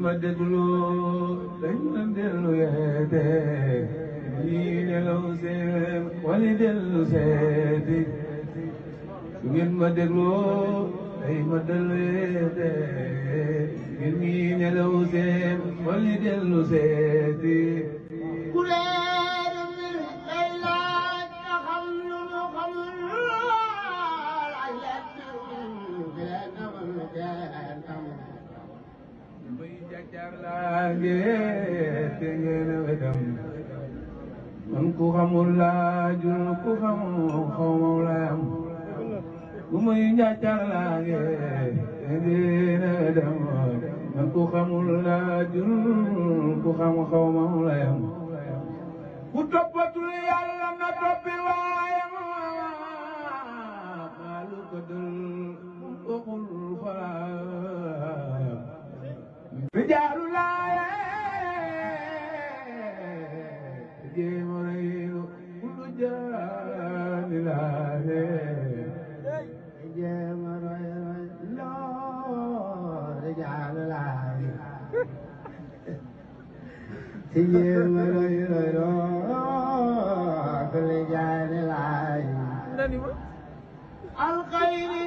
ma déglu dañ ma dellu yeete ñii nelaw seen wali dellu seeti su ngeen ma déglu dañ ma dellu yeete ñii nelaw seen wali dellu seeti te ngeen wedam man ku xamul laajul ku xamul xawma laam bu muy njàccar laage te ngeen wedam man ku xamul laajul ku xam xawma laam ku toppatul yàlla na toppi waayam xaalu ko dul waxul falaam rijaalu laaye jéem a reylu kullu jaani laaye jéem a reylu rijaalu laaye jéem a reylu kullu jaani laaye alxayri